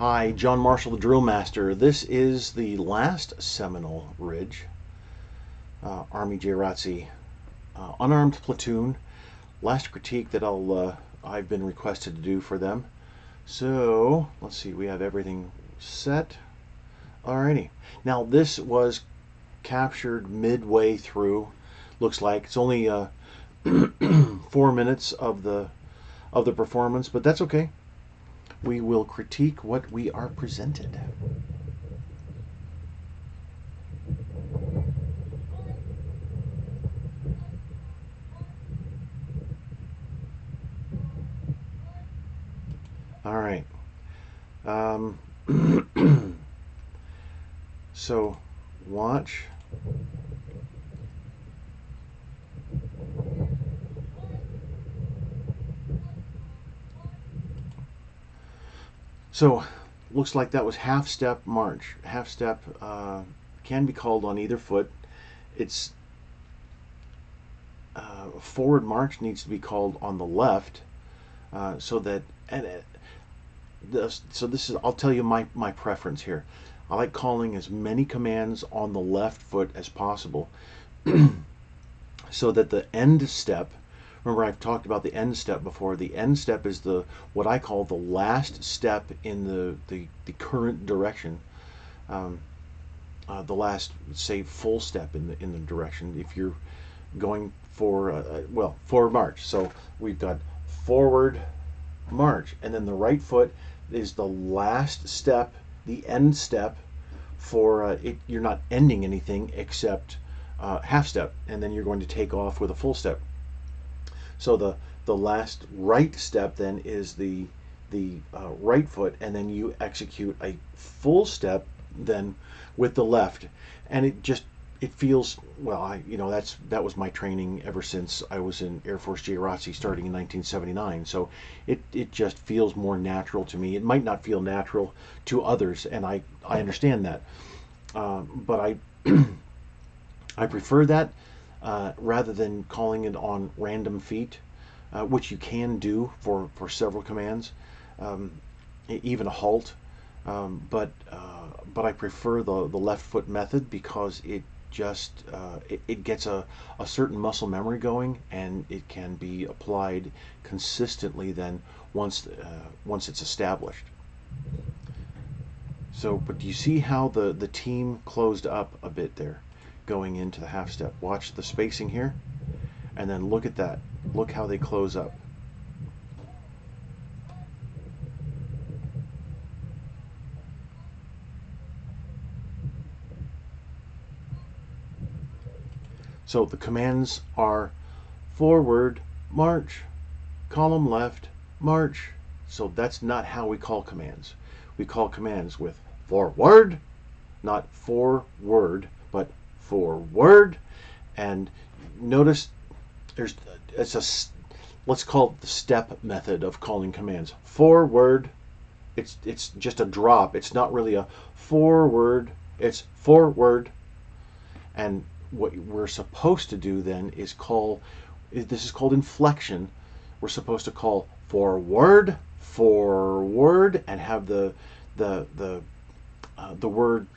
Hi, John Marshall, the DrillMaster. This is the last Seminole Ridge, Army JROTC, unarmed platoon. Last critique that I've been requested to do for them. So let's see, we have everything set. Alrighty. Now this was captured midway through. Looks like it's only 4 minutes of the performance, but that's okay. We will critique what we are presented. All right. So watch. So looks like that was half step march. Half step can be called on either foot. It's forward march needs to be called on the left, so that so this is, I'll tell you my preference here. I like calling as many commands on the left foot as possible, so that the end step. Remember, I've talked about the end step before. The end step is what I call the last step in the current direction. The last, say, full step in the direction. If you're going for forward march, so we've got forward march, and then the right foot is the last step, the end step for it. You're not ending anything except half step, and then you're going to take off with a full step. So the last right step then is the right foot, and then you execute a full step then with the left, and it feels well. That was my training ever since I was in Air Force JROTC starting in 1979. So it just feels more natural to me. It might not feel natural to others, and I understand that, but I I prefer that. Rather than calling it on random feet, which you can do for several commands, even a halt. But I prefer the left foot method because it just it gets a certain muscle memory going, and it can be applied consistently then once it's established. So, but do you see how the team closed up a bit there? Going into the half step. Watch the spacing here, and then look at that. Look how they close up. So the commands are forward, march, column left, march. So that's not how we call commands. We call commands with forward, not forward, but forward. And notice let's call it the step method of calling commands. Forward, it's just a drop. It's not really a forward, it's forward. And what we're supposed to do then is this is called inflection. We're supposed to call forward, forward, and have the word,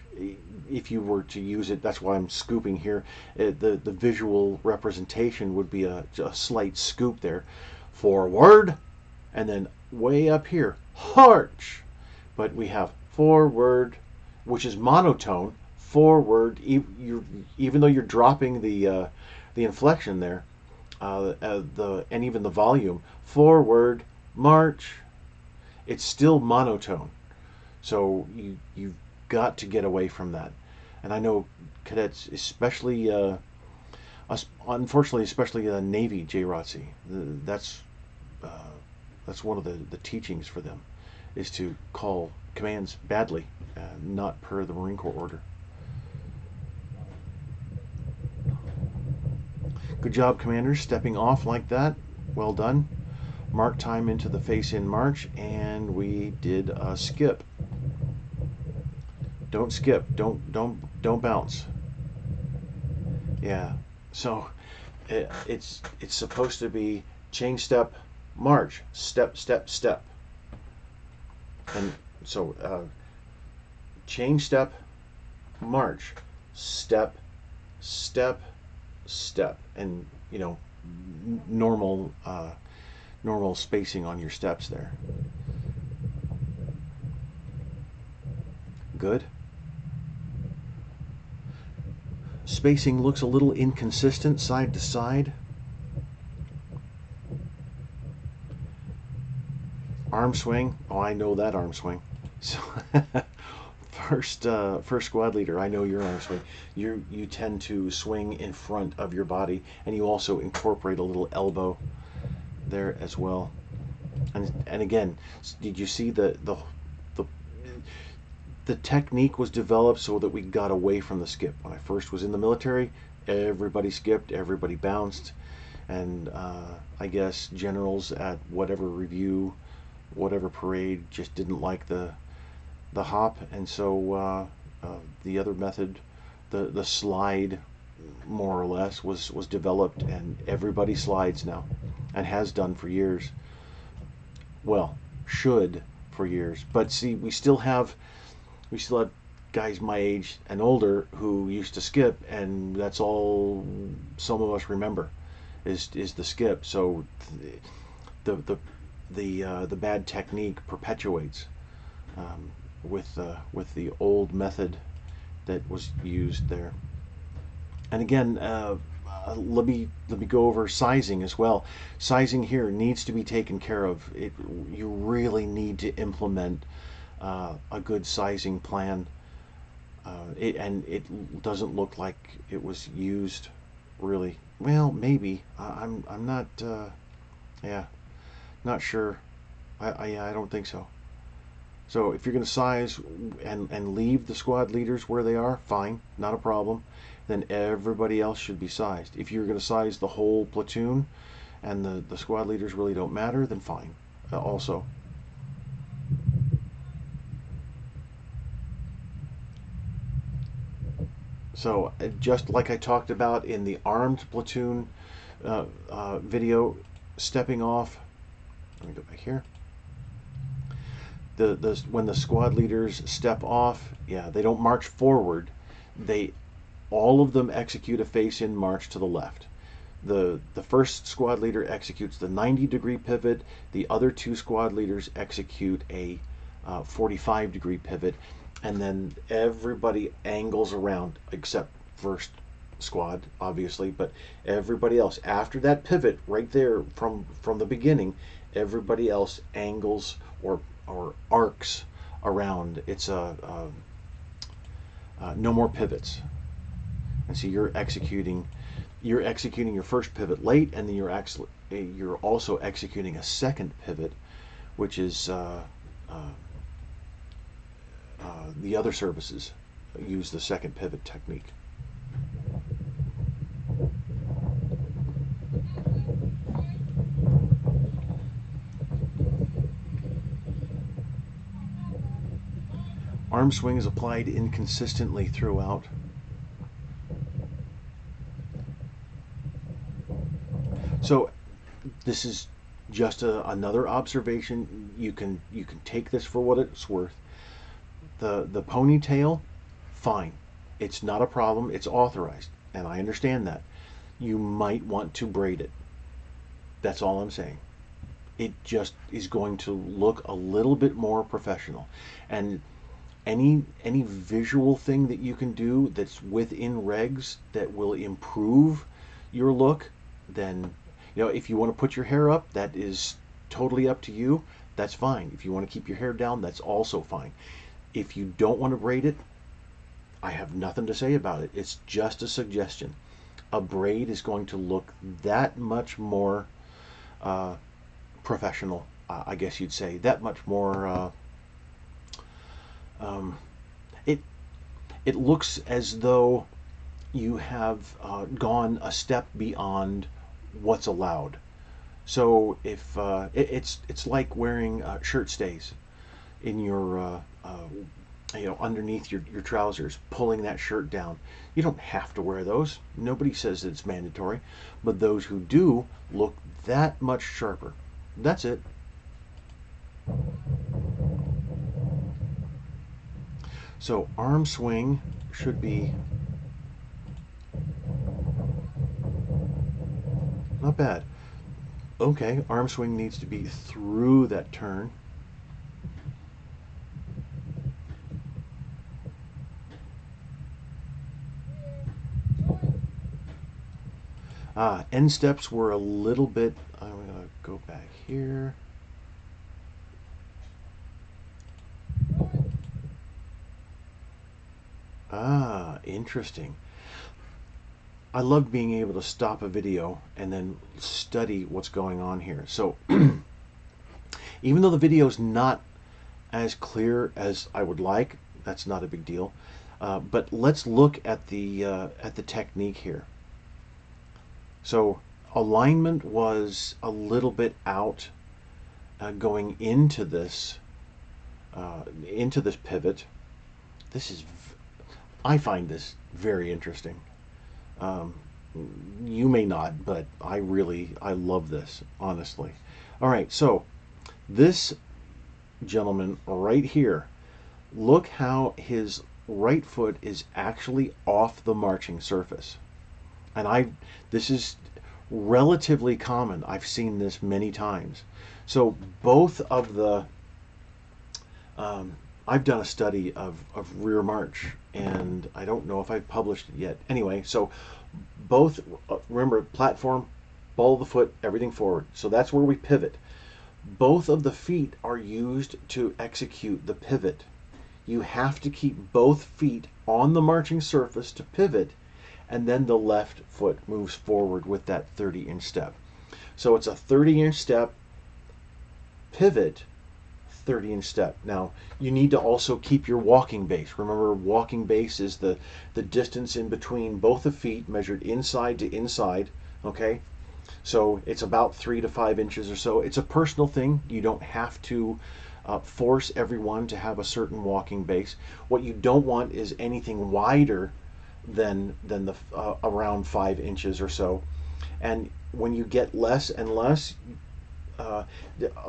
if you were to use it, that's why I'm scooping here. The visual representation would be a slight scoop there. Forward, and then way up here, march. But we have forward, which is monotone. Forward, even though you're dropping the inflection there, and even the volume. Forward, march. It's still monotone. So you've got to get away from that. And I know cadets, especially, unfortunately, especially Navy JROTC, that's one of the teachings for them, is to call commands badly, not per the Marine Corps order. Good job, commanders, stepping off like that. Well done. Mark time into the face-in march, and we did a skip. Don't skip. Don't bounce. Yeah. So it's supposed to be chain step, march, step, step, step. And So change step, march, step, step, step, and normal normal spacing on your steps there. Good. Spacing looks a little inconsistent side to side. Arm swing. Oh, I know that arm swing. So first squad leader, I know your arm swing. You tend to swing in front of your body, and you also incorporate a little elbow there as well. And again, did you see the technique was developed so that we got away from the skip. When I first was in the military, everybody skipped, everybody bounced, and I guess generals at whatever review, whatever parade, just didn't like the hop, and so the other method, the slide, more or less, was developed, and everybody slides now, and has done for years. Well, should for years, but see, we still have guys my age and older who used to skip, and that's all some of us remember is the skip. So the bad technique perpetuates with the old method that was used there. And again, let me go over sizing as well. Sizing here needs to be taken care of. You really need to implement a good sizing plan. And it doesn't look like it was used really well. Maybe I'm not not sure. I don't think so. So if you're going to size and leave the squad leaders where they are, fine, not a problem. Then everybody else should be sized. If you're going to size the whole platoon and the squad leaders really don't matter, then fine also. So just like I talked about in the armed platoon video, stepping off, let me go back here. When the squad leaders step off, yeah, they don't march forward. All of them execute a face-in march to the left. The first squad leader executes the 90-degree pivot. The other two squad leaders execute a 45-degree pivot, and then everybody angles around except first squad, obviously, but everybody else after that pivot right there from the beginning, everybody else angles or arcs around. It's no more pivots. And so you're executing your first pivot late, and then you're also executing a second pivot, which is the other services use the second pivot technique. Arm swing is applied inconsistently throughout. So this is just another observation. You can take this for what it's worth. The ponytail, fine. It's not a problem. It's authorized, and I understand that. You might want to braid it. That's all I'm saying. It just is going to look a little bit more professional. And any visual thing that you can do that's within regs that will improve your look, then if you want to put your hair up, that is totally up to you. That's fine. If you want to keep your hair down, that's also fine. If you don't want to braid it, I have nothing to say about it. It's just a suggestion. A braid is going to look that much more professional, I guess you'd say. That much more. It looks as though you have gone a step beyond what's allowed. So if it's like wearing shirt stays in your underneath your trousers, pulling that shirt down. You don't have to wear those. Nobody says that it's mandatory, but those who do look that much sharper. That's it. So arm swing should be not bad. Okay, arm swing needs to be through that turn. End steps were a little bit, I'm going to go back here. Interesting. I love being able to stop a video and then study what's going on here. So even though the video is not as clear as I would like, that's not a big deal. But let's look at the technique here. So alignment was a little bit out going into this pivot. I find this very interesting. You may not, but I love this, honestly. All right, so this gentleman right here, look how his right foot is actually off the marching surface. And this is relatively common. I've seen this many times. So both of the, I've done a study of rear march, and I don't know if I've published it yet. Anyway, so both, remember, platform, ball of the foot, everything forward. So that's where we pivot. Both of the feet are used to execute the pivot. You have to keep both feet on the marching surface to pivot, and then the left foot moves forward with that 30-inch step. So it's a 30-inch step, pivot, 30-inch step. Now, you need to also keep your walking base. Remember, walking base is the distance in between both the feet measured inside to inside, okay? So it's about 3 to 5 inches or so. It's a personal thing. You don't have to force everyone to have a certain walking base. What you don't want is anything wider than the around 5 inches or so. And when you get less and less, a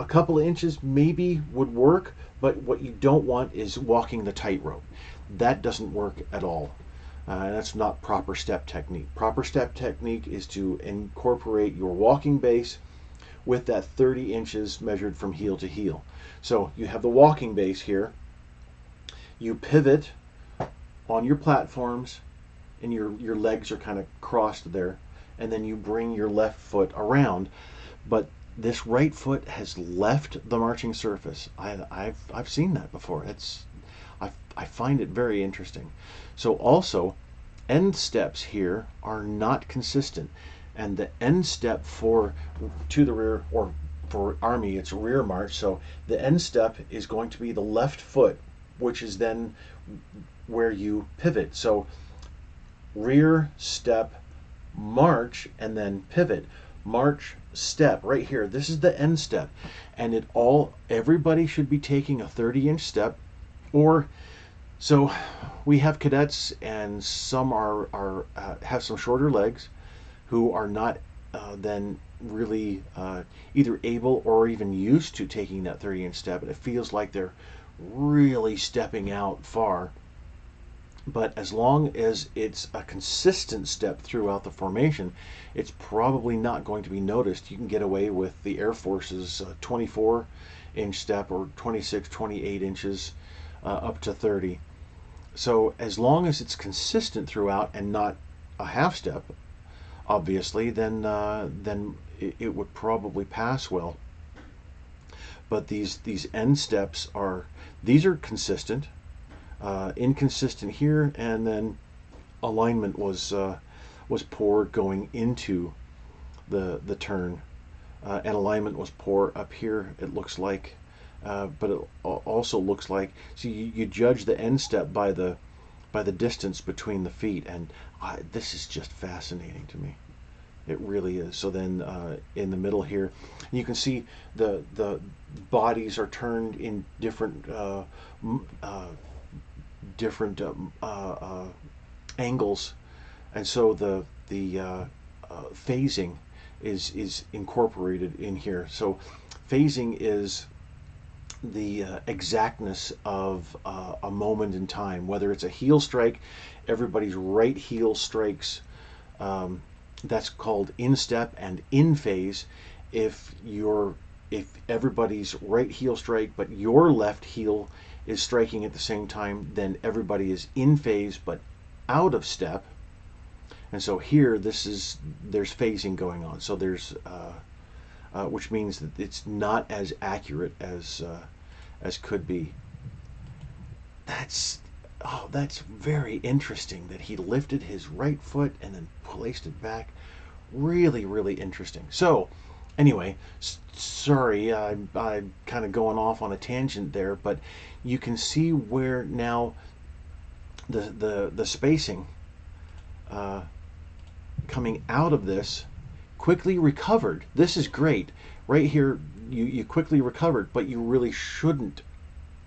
couple of inches maybe would work, but what you don't want is walking the tightrope. That doesn't work at all. That's not proper step technique. Proper step technique is to incorporate your walking base with that 30 inches measured from heel to heel. So you have the walking base here. You pivot on your platforms, and your legs are kind of crossed there, and then you bring your left foot around. But this right foot has left the marching surface. I've seen that before. I find it very interesting. So also, end steps here are not consistent, and the end step to the rear, or for Army, it's rear march. So the end step is going to be the left foot, which is then where you pivot. So rear, step, march, and then pivot. March, step, right here. This is the end step, and everybody should be taking a 30-inch step. Or so we have cadets, and some have some shorter legs, who are not then really either able or even used to taking that 30-inch step, and it feels like they're really stepping out far. But as long as it's a consistent step throughout the formation, it's probably not going to be noticed. You can get away with the Air Force's 24-inch step, or 26, 28 inches up to 30. So as long as it's consistent throughout and not a half step, obviously, then it would probably pass well. But these end steps are consistent. Inconsistent here, and then alignment was poor going into the turn, and alignment was poor up here, it looks like, but it also looks like, so you judge the end step by the distance between the feet, and this is just fascinating to me. It really is. So then in the middle here, you can see the bodies are turned in different angles, and so the phasing is incorporated in here. So phasing is exactness of a moment in time. Whether it's a heel strike, everybody's right heel strikes. That's called in step and in phase. If everybody's right heel strike, but your left heel is striking at the same time, then everybody is in phase but out of step. And so here, there's phasing going on. So there's which means that it's not as accurate as could be. That's very interesting that he lifted his right foot and then placed it back. Really, really interesting. So anyway, sorry, I'm kind of going off on a tangent there, but you can see where now the spacing coming out of this quickly recovered. This is great. Right here, you quickly recovered, but you really shouldn't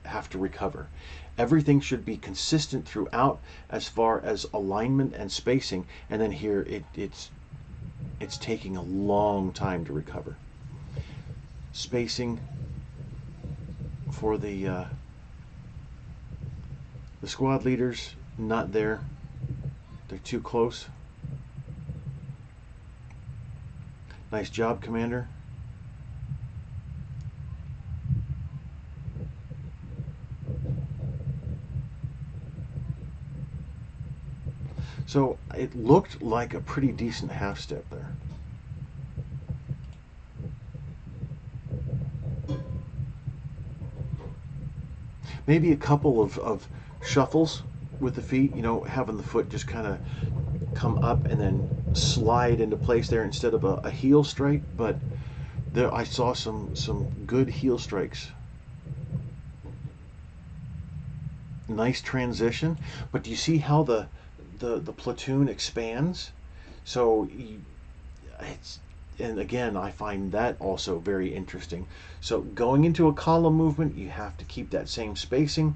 have to recover. Everything should be consistent throughout as far as alignment and spacing, and then here it's taking a long time to recover. Spacing for the squad leaders, not there. They're too close. Nice job, Commander. So it looked like a pretty decent half step there. Maybe a couple of shuffles with the feet, having the foot just kind of come up and then slide into place there instead of a heel strike. But there I saw some good heel strikes. Nice transition. But do you see how the platoon expands? So and again, I find that also very interesting. So going into a column movement, you have to keep that same spacing.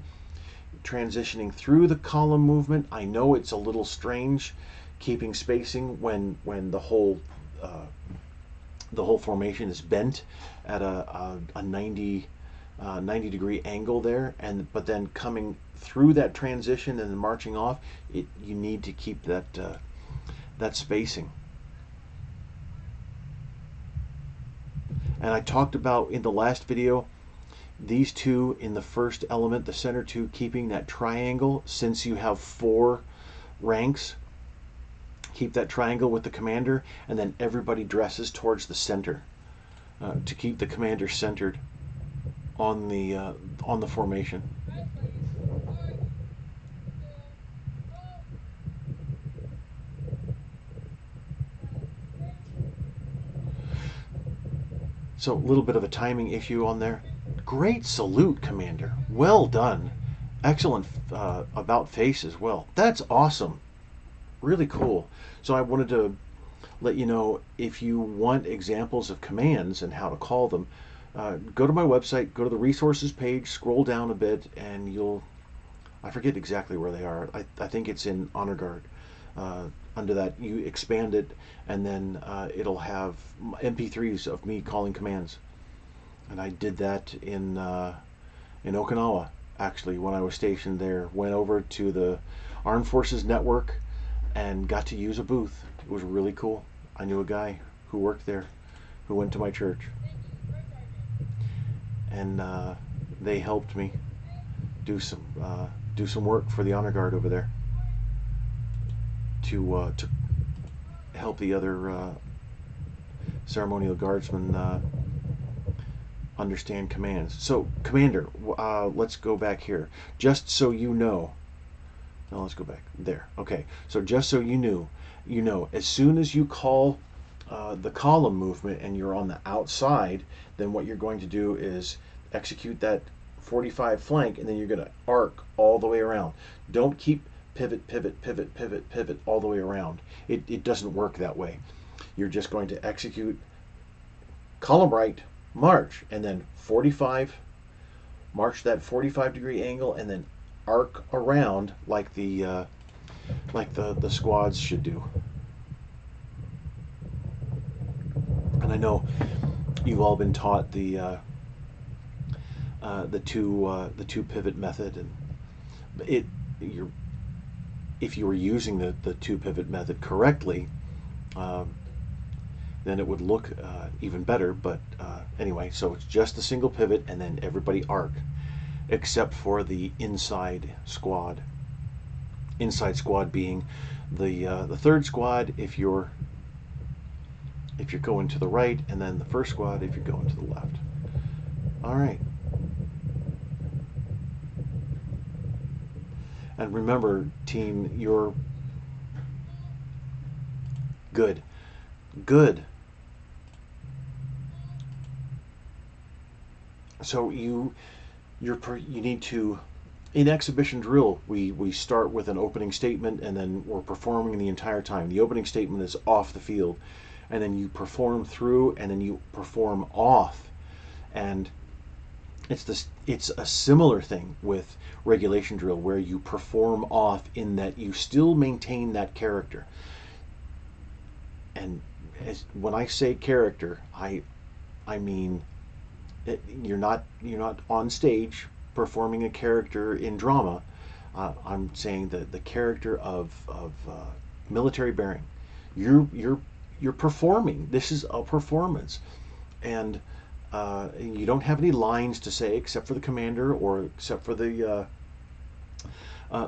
Transitioning through the column movement, I know it's a little strange keeping spacing when the whole formation is bent at a 90 degree angle there, but then coming through that transition and then marching off, you need to keep that spacing. And I talked about in the last video these two in the first element, the center two, keeping that triangle. Since you have 4 ranks, keep that triangle with the commander, and then everybody dresses towards the center to keep the commander centered on the formation. So a little bit of a timing issue on there. Great salute, Commander. Well done. Excellent about face as well. That's awesome. Really cool. So I wanted to let you know, if you want examples of commands and how to call them, go to my website, go to the resources page, scroll down a bit, and I forget exactly where they are. I think it's in Honor Guard. Under that, you expand it, and then it'll have MP3s of me calling commands. And I did that in Okinawa, actually, when I was stationed there. Went over to the Armed Forces Network and got to use a booth. It was really cool. I knew a guy who worked there, who went to my church, and they helped me do some work for the Honor Guard over there to help the other ceremonial guardsmen understand commands. So, Commander, let's go back here. Just so you know. No, let's go back. There. Okay. So just so you know, as soon as you call the column movement and you're on the outside, then what you're going to do is execute that 45 flank, and then you're going to arc all the way around. Don't keep pivot, pivot, pivot, pivot, pivot all the way around. It doesn't work that way. You're just going to execute column right, march, and then 45, march that 45 degree angle, and then arc around like the squads should do. And I know you've all been taught the the two pivot method, and it you're if you were using the two pivot method correctly, um, then it would look even better. But anyway, so it's just a single pivot and then everybody arc, except for the inside squad. Inside squad being the third squad if you're going to the right, and then the first squad if you're going to the left. All right. And remember, team, you're good. Good. So you need to, in exhibition drill, we start with an opening statement and then we're performing the entire time. The opening statement is off the field, and then you perform through, and then you perform off. And it's a similar thing with regulation drill, where you perform off in that you still maintain that character. And when I say character, I mean you're not on stage performing a character in drama. I'm saying the character of military bearing. You're performing. This is a performance, and you don't have any lines to say except for the commander or except for the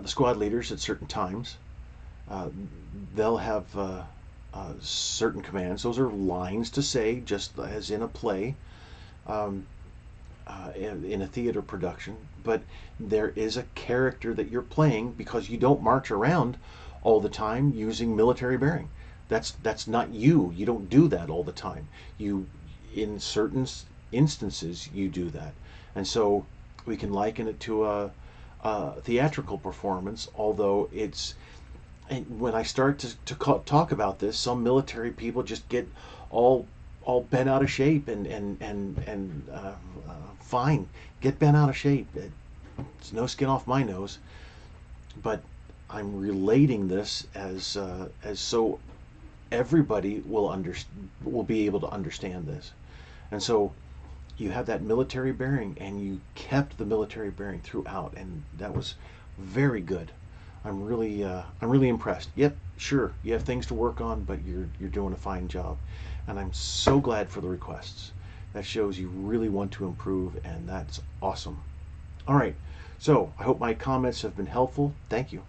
squad leaders at certain times. They'll have certain commands. Those are lines to say, just as in a play, in a theater production. But there is a character that you're playing, because you don't march around all the time using military bearing. That's not you. You don't do that all the time. You, in certain instances, you do that. And so we can liken it to a theatrical performance, although it's, and when I start to talk about this, some military people just get all bent out of shape, and fine, get bent out of shape. It's no skin off my nose. But I'm relating this as so everybody will be able to understand this. And so you have that military bearing, and you kept the military bearing throughout, and that was very good. I'm really impressed. Yep, sure, you have things to work on, but you're doing a fine job, and I'm so glad for the requests. That shows you really want to improve, and that's awesome. All right, so I hope my comments have been helpful. Thank you.